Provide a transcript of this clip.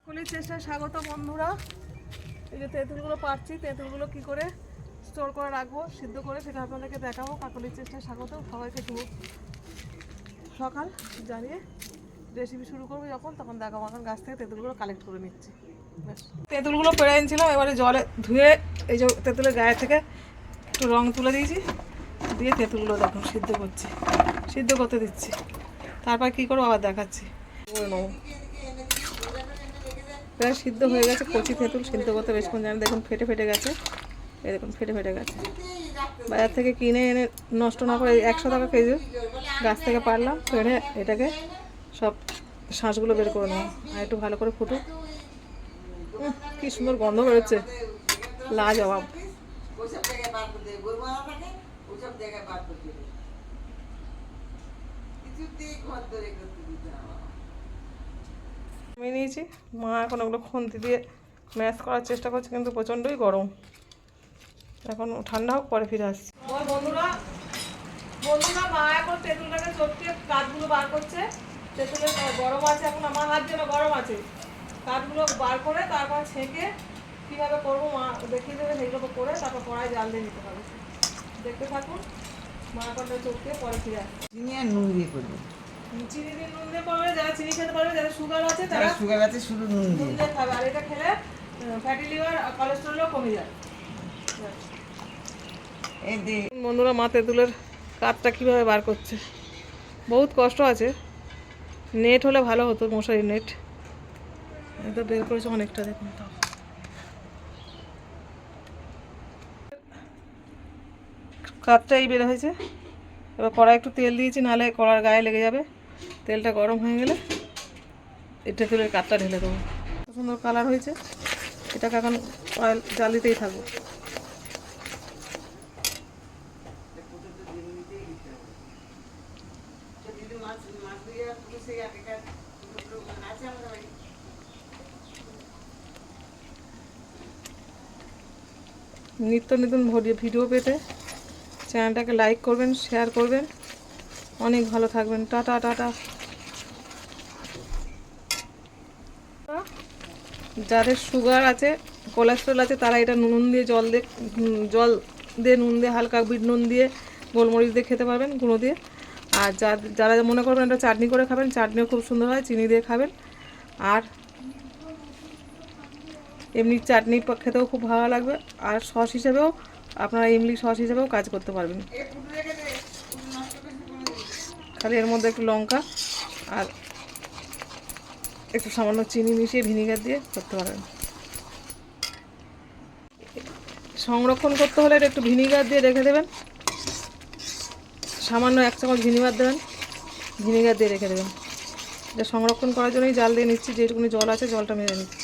কাকলির চেষ্টায় স্বাগত বন্ধুরা। এই যে তেঁতুলগুলো পাচ্ছি, তেঁতুলগুলো কী করে স্টোর করে রাখবো সিদ্ধ করে সেটা আপনাদেরকে দেখাবো। কাকলির চেষ্টায় স্বাগত, সবাইকে শুভ সকাল জানিয়ে রেসিপি শুরু করবো যখন তখন দেখাবো। এখন গাছ থেকে তেঁতুলগুলো কালেক্ট করে নিচ্ছি। তেঁতুলগুলো পেরে এনেছিলাম, এবারে জলে ধুয়ে এই যে তেঁতুলের গায়ে থেকে একটু রং তুলে দিয়েছি, দিয়ে তেঁতুলগুলো দেখুন সিদ্ধ করছি, সিদ্ধ করতে দিচ্ছি। তারপর কী করবো আবার দেখাচ্ছি। প্রায় সিদ্ধ হয়ে গেছে, কচি তেঁতুল সিদ্ধ করতে বেশিক্ষণ জানি। দেখুন ফেটে ফেটে গেছে, এই দেখুন ফেটে ফেটে গেছে। বাজার থেকে কিনে এনে নষ্ট না করে 100 টাকা কেজি গাছ থেকে পারলাম, পেড়ে এটাকে সব শাঁসগুলো বের করে নেব। আর একটু ভালো করে ফুটুক। কি সুন্দর গন্ধ বেরোচ্ছে, লাজবাব। আমি নিয়েছি, মা এখন ওগুলো খুন্তি দিয়ে ম্যাশ করার চেষ্টা করছে, কিন্তু প্রচণ্ডই গরম। এখন ঠান্ডা হোক, পরে ফিরে আসছি। বন্ধুরা মা এখন তেঁতুলটাকে চটকে কাঠগুলো বার করছে। তেঁতুলের গরম আছে, এখন আমার হাত যেন গরম আছে। কাঠগুলো বার করে তারপর ছেঁকে কীভাবে করবো মা দেখিয়ে দেবে, সেইগুলো করে তারপর কড়াই জাল দিয়ে নিতে হবে। দেখতে থাকুন, মা এখন চটকে পরে ফিরে আসছে। চিনি আর নুন দিয়ে করবে। চিনি দিয়ে নুন দিয়ে করবে, যারা চিনি খেতে পারবে, যারা সুগার আছে তারা সুগার আছে শুধু নুন দিয়ে খাবে। আর এটা খেলে ফ্যাটি লিভার আর কোলেস্টেরলও কমে যায়। বন্ধুরা মা তেঁতুলের কাঠটা কীভাবে বার করছে, বহুত কষ্ট আছে। নেট হলে ভালো হতো, মশারি নেট। এটা বের করেছে অনেকটা, দেখুন তো। কাঠটাই বের হয়েছে। এবার কড়াই একটু তেল দিয়েছি, নাহলে কড়ার গায়ে লেগে যাবে। তেলটা গরম হয়ে গেলে এই তেঁতুলের কাঠটা ঢেলে দেবো। সুন্দর কালার হয়েছে, এটাকে এখন অয়েল জাল দিতেই থাকবো। নিত্য নতুন ভিডিও পেতে চ্যানেলটাকে লাইক করবেন, শেয়ার করবেন। অনেক ভালো থাকবেন। Tata tata. যাদের সুগার আছে, কোলেস্ট্রল আছে, তারা এটা নুন দিয়ে জল দিয়ে নুন দিয়ে হালকা বিট নুন দিয়ে গোলমরিচ দিয়ে খেতে পারবেন, গুঁড়ো দিয়ে। আর যারা মনে করবেন এটা চাটনি করে খাবেন, চাটনিও খুব সুন্দর হয়, চিনি দিয়ে খাবেন। আর এমনি চাটনি খেতেও খুব ভালো লাগবে। আর সস হিসেবেও আপনারা ইমলি সস হিসেবেও কাজ করতে পারবেন। খালি এর মধ্যে একটু লঙ্কা আর একটু সামান্য চিনি মিশিয়ে ভিনিগার দিয়ে করতে পারবেন। সংরক্ষণ করতে হলে একটু ভিনিগার দিয়ে রেখে দেবেন, সামান্য 1 চামচ ভিনিগার দেবেন, ভিনিগার দিয়ে রেখে দেবেন। এটা সংরক্ষণ করার জন্যই জাল দিয়ে নিচ্ছি, যেটুকুনি জল আছে জলটা মেরে নিচ্ছি।